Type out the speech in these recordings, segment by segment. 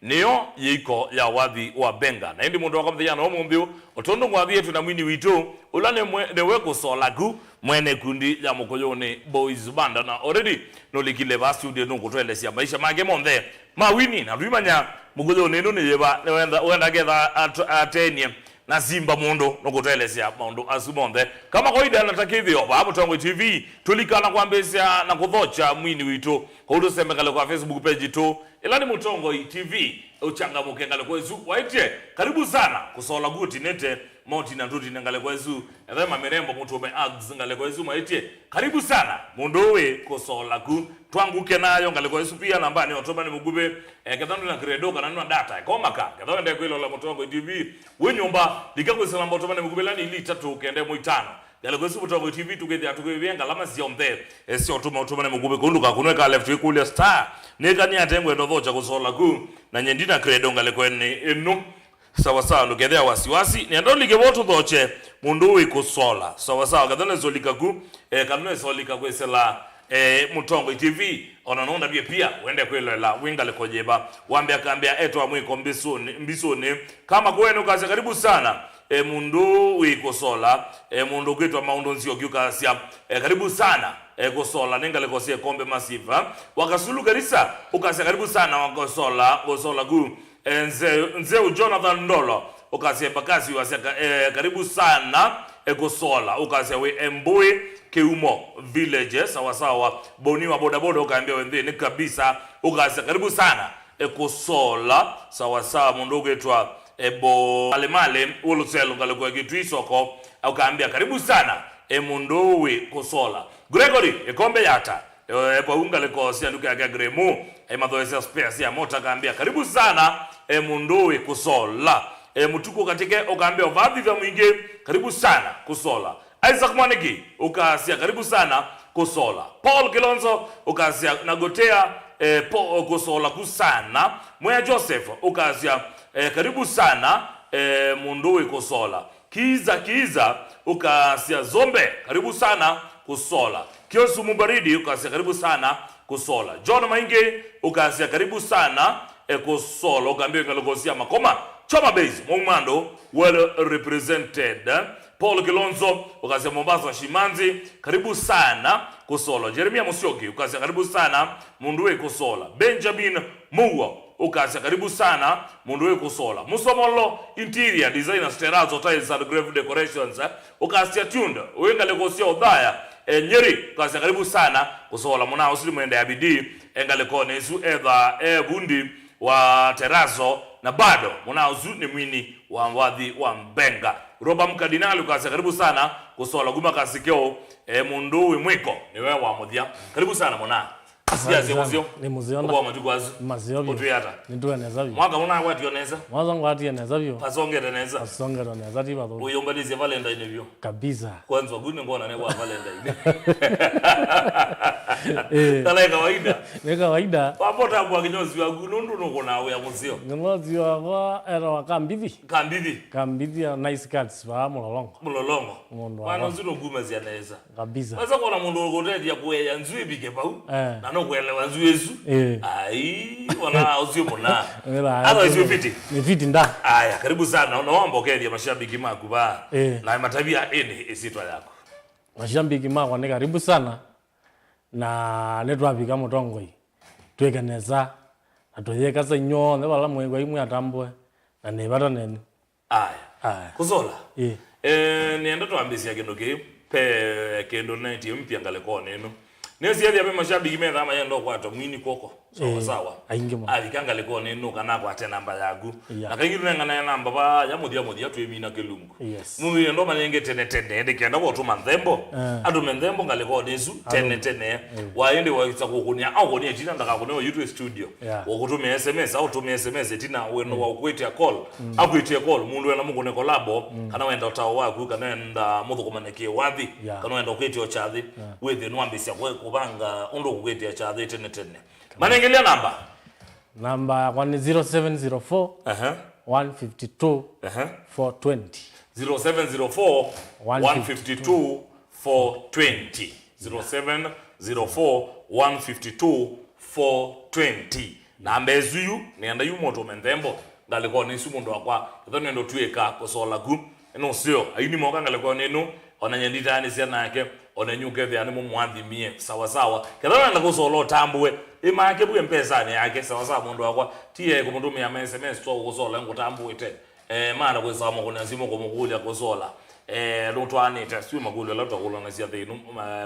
niyo yiko ya wathi wa benga na indi mundu wakamthia no mumbiu otondo ngwathi etu na mwini witu ulane newe Kusola gu mwene kundi ya Mukuyuni Boys Band na already no likile ba studio no kutwelesia maisha mage monde mawini na rwimanya Mukuyuni no niyeba wenda getha atenie na Simba mundu no kutwelesia maundu asumonde kama kawaida natakithio babo Tongo TV tulikana kwambezia na kuthocha mwini witu kaudo sembekale kwa Facebook page tu ilani Mutongo TV uchangamuke ngale kwezu waitie karibu sana Kusola guti nete moti na nduti ngale kwezu ethema mirembo mtu ume ags ngale kwezu maitie karibu sana munduwe Kusola gu twanguke nayo ngale kwezu pia nambani otoba ni mugube kethandu na credo kana nwa data komaka kethandu ndeko kwilo la Mutongo TV wenyomba likakwesela otoba ni mugube lani ili 3 kende mu 5 ngale kwezu Mutongo TV tugethia tugevenga lama siombe sio otoba ni mugube kunduka kunweka left ikule star nekani atengwe ndothocha Kusola gu na nyendina credo ngale kweni enu sawa sawa ndukethea wasiwasi ni ando like voto thoche mundu wi Kusola sawa sawa kathana zolika ku kanune zolika kwesela Mutongo TV ona nonda pia wende kwelela winga lekojeba wambia kambia etwa mwiko mbisuni kama kwenu kazi karibu sana mundu wi Kusola mundu kwitwa maundu nzio kyukasia karibu sana Kusola ninga lekosie kombe masiva wakasulu karisa ukasia karibu sana wa Kusola gu nzeu Jonathan Ndolo ukasia bakasi wasia karibu sana Kusola ukasia we Embui Keumo Village sawa sawa boniwa bodaboda ukaambia wendeni kabisa ukasia karibu sana Kusola sawa sawa mundu kwitwa ebo male uluselo ngale kwa kitu isoko ukaambia karibu sana mundu wi Kusola Gregory ekombe yata kwa unga lekosia nduke ya Gremu mathoesa space ya mota kaambia karibu sana mundu wi Kusola mutuko katike ukaambia vavi vya mwingi karibu sana Kusola Isaac Mwaniki ukasia karibu sana Kusola Paul Kilonzo ukasia nagotea Kusola kusana Mwea Joseph ukasia karibu sana mundu wi Kusola Kiza ukasia Zombe karibu sana Kusola Kiosu Mubaridi ukasia karibu sana Kusola John Mainge ukasia karibu sana Kusola ukaambia ngalogosia Makoma Choma Base Mumando well represented Paul Kilonzo ukasia Mombasa Shimanzi karibu sana Kusola Jeremia Musyoki ukasia karibu sana mundu wi Kusola Benjamin Muwa ukasia karibu sana mundu wi Kusola Musomolo Interior Designers Terrazzo Tiles and Grave Decorations ukasia Tunda wenga lekosia Odhaya Nyeri ukasia karibu sana Kusola muna usili mwende ya bidii engalekone isu edha bundi wa Terrazzo na bado muna uzuni mwini wa mwadhi wa Mbenga Roba Mkadinali ukasia karibu sana Kusola guma kasikeo mundu wi Mwiko niwe wa muthia karibu sana muna Asiaze muzio ni muzio kwa matukwazi mazio utuyata ndio anaweza vyo mwaka una watu yoneza mwanzo ngwati anaweza vyo pasongera neza pasongera anaweza tiba to uyombalize Valentine vyo kabisa kwanza gune ngona ne kwa Valentine tala kawaida ni kawaida papota kwa kinyozi wa gunundu nuko nawe ya muzio ngozi wa era wa kambithi ya nice cards ba mulolongo wana zino gumezi anaweza kabisa sasa kuna mundu ukotedia kuya nzui bige bau na no kuelewa nzui yesu ai wana uzio mona hata hizo fiti ni fiti nda aya karibu sana naomba ukedia mashabiki maku ba na matabia ene isitwa yako mashabiki maku ni karibu sana na netwavika Mutongo twekaneza atoyeka senyo ne bala mwego imwe atambwe na nebata nene aya Kusola nienda twambisia kindu ki pe kendo 90 mpya ngale kone no nesi yathi ape mashabiki metha mayendo kwato mwini koko sawa avikanga leko neno kana kwa tena namba yagu akaingiru ngana namba ba ya mudia twemina kelungu muyi ndo manenge tene ndikenda wotuma nthembo adume nthembo ngaleko nesu tene waende waitsa kukunia au konia tina ndaka kunewa YouTube studio wokutumia SMS au tumia SMS tina weno wa ukwetia call akwetia call mundu wena mukune collabo kana wenda utawo waku kana wenda muthu kumaneke wathi kana wenda ukwetia chathi wethe nwambisia kubanga undo ukwetia chathi tene manengelea namba kwa ni 0704 152 420 0704 152 420 0704 152 420 na mbezuyu nenda yu moto menthembo ngaliko ni sumu ndo kwa thone ndo tueka Kusola ku no sio aini moka ngaliko nenu ona nyendita ni cia nake ona nyuke thia ni mumwathimie sawa sawa kethana na Kusola tambwe imake bu mpesa ni yake sawa sawa mundu wakwa tie kumundumia SMS to Kusola ngutambwite mana kwesa mo kuna simu kumugulya Kusola lotwane taswi magulu la tokula na cia thinu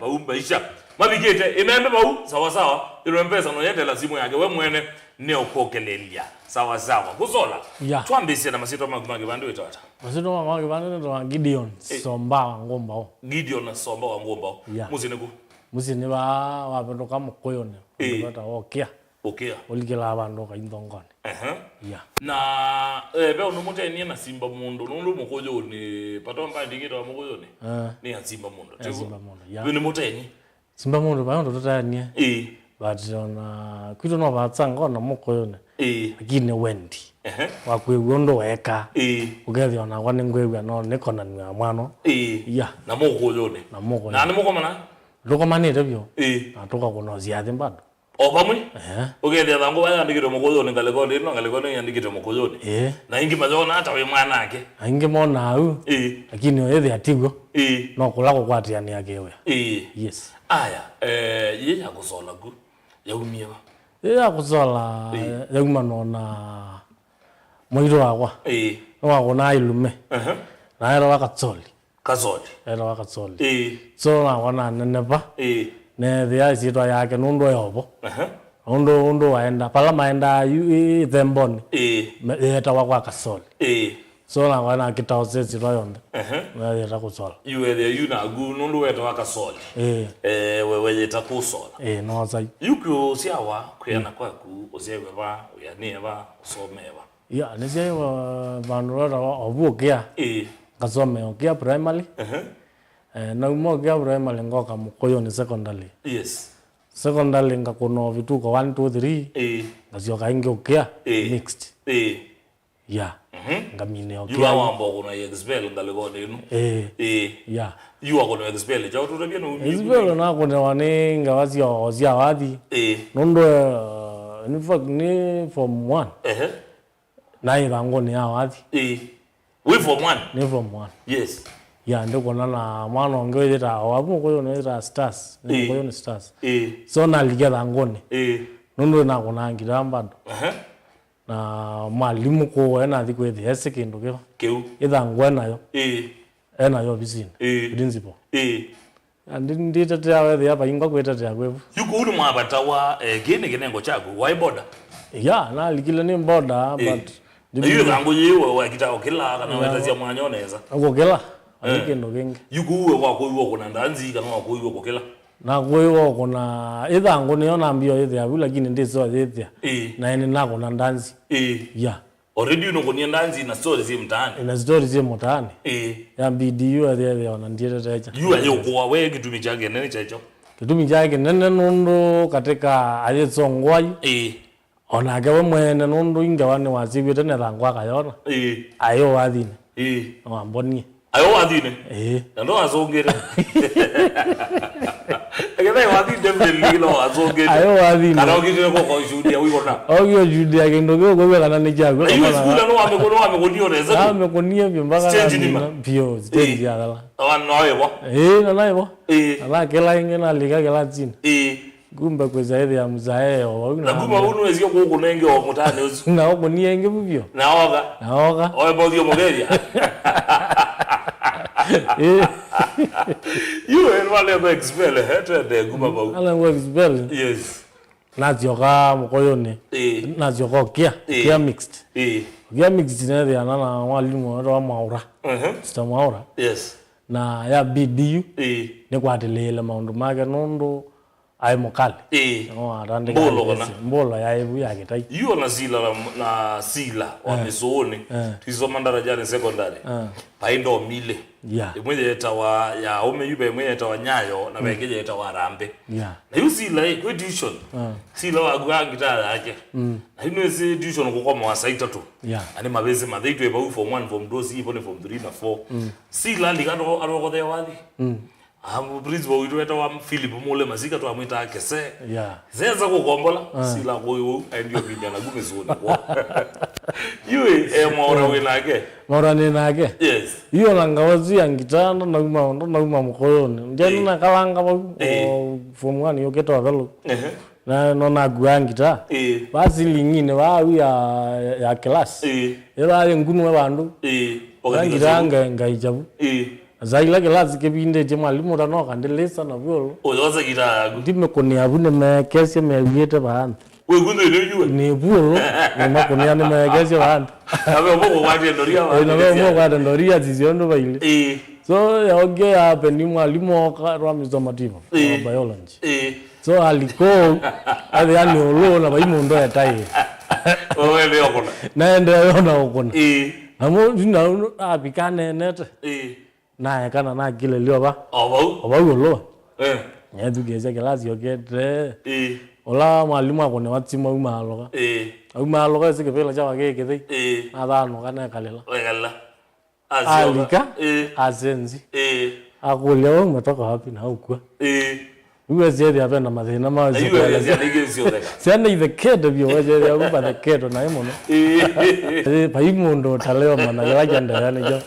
baumba isha mabigete imembe bau sawa sawa ilo mpesa no yende lazimu yake we mwene ne okokelelia sawa sawa Kusola twambise na masito magumagi bandu itata masito magumagi bandu ndo Gideon Somba wa Ngomba Gideon Somba wa Ngomba musine wa bendo kama Mukuyuni bata okia olikela abandu ka indongone na be unomote ni na simba mundu nundu Mukuyuni patomba ndingito wa Mukuyuni ni simba mundu bino moteni simba mundu ba ndo totania but ona kwito no batsanga na Mukuyuni akine wendi wakwewe ndo weka ugethi ona kwa ningwewe no nikona ni mwano na Mukuyuni na ni mukomana lokomanite byo atoka kuno ziathi bado obamwe ugethi thangu bayandikite Mukuyuni ngaliko ni yandikite Mukuyuni na ingi majona hata we mwana yake ingi mona au lakini oyethi atigwo no kulako kwatiani akewe yes aya ye ya Kusola ku yaumiewa ya Kusola yaumano na moiro wakwa no na ilume na era wakatsoli era wakatsoli so na wana neneba ne thia sitwa yake nundo yobo undo waenda pala maenda themboni eta wakwa Kasoli so na wana kitauze sitwa yonde na eta Kusola you na gu nundo eta wakasoli wewe eta Kusola no sai yuko siawa kuyana kwaku ozewe ba uyaneva usomeva nisia banura obukia kasome okia primary na umokia primary ngoka Mukuyuni secondary secondary ngakuno vituko 1 2 3 ngasioka ingi okia mixed ngamine okia you awambo kuna expel ngaliko ninu you are going to expel ja uturebia no expel na kuna waninga wasio ozia wadi nondo in fact ni form 1 na ibango ni awadi we form 1 ni form 1 yes ndiko na mwana ongeeta wapo Mukuyuni ra stars Mukuyuni stars so na ligera ngone nondo na kuna ngiramba na mwalimu ko ena thikwethi esekindu keu itha ngwena yo ena yo bizini principal ndite tawe thia bainga kweta tia kwevu yuko ulu mwabata wa gene genengo chagu why border na ligile ni border but ndiyo zangu yiwe wa kitao kila kana wetazia mwanyoneza ukokela alikendo genge yuko uwe wako iwo kuna ndanzi kana wako iwo kokela na kwewo kuna ithangu niyo nambio ithia bu lakini ndizo ithia na ene nako na ndanzi already unokonia ndanzi na stories zi mtaani ina stories zi mtaani ya BDU ithia ona ndiete teja yu ayokuwa we kitumi chake nene checho kitumi chake nene nundu katika ayetsongwai ona gawe mwene nundu ingawani wasibite ne thangwa akayona ayo wathine wambonie ayo wathine ndo azongere agenda wathine mbelilo azongere ayo wathine kana ogitire ko judia wibona ogio judia kindo gwe kana ni jago ayo skula no amegonio neza amegonia byo mpaka pio stage ya dala no yebo na nayo ala kela ingena liga kela chini gumba kweza ile ya mzaeo na gumba uno ezio kuko nenge wa mutane uzi na ogo nienge bibyo naoga oye bodio mogeria you and wale go expel hata de gumba ba ala go expel yes nazioka Mukuyuni nazioka kia mixed kia mixed na ya na walimu wa maura sta maura yes na ya BDU ni kwatelele maundu make nondo ai mokali no arande mbolo ya ibu ya kitai you na sila wa misoni tizoma darajani secondary paindo mile imwe eta wa ya ume yube imwe eta wa nyayo na begeje eta wa rambe na you sila ku tuition sila wa gangitara yake na ino ese tuition ko koma wa saita tu ani mabeze mathaitu eba form 1 form 2 si form 3 na 4 sila likando aroko the wathi principal witu weta wa Philip Mule Masika tu amwita kese zeza kukombola sila koyo ndio vijana gumezoni kwa yue Maura Winake yes hiyo langawazi angitana na uma Mukuyuni njeni na kalanga ba form 1 yo keto avelo na nona guangita basi lingine ba ya class era ale ngunu abantu ngiranga ngaijabu zaila class ke binde je mwalimu rano kandelesa na vyolo ozoza kita ndime koni abune me kesi me yete bahanda we gunde ndio ni bulo ni makoni ane me kesi bahanda abe moko kwati ndoria wa na moko kwati ndoria ziziondo baile so yaoge hapa ni mwalimu wa mizomativo biology so aliko ade yani olo na baimundo ya tai wewe ndio kona naende yona ukona amo ndina abikane nete na kana na kile lio ba obo lo nyedugeze kelasi yokete ola mwalimu akone watima umaloka umaloka sikepela chawa keke adano kana kalela alika azenzi akuleo umetoka wapi na huko uweze ya bena mathina mazi sana the kid of your waje ya kuba the kid na imo no pa imundo taleo mana ya janda yani jo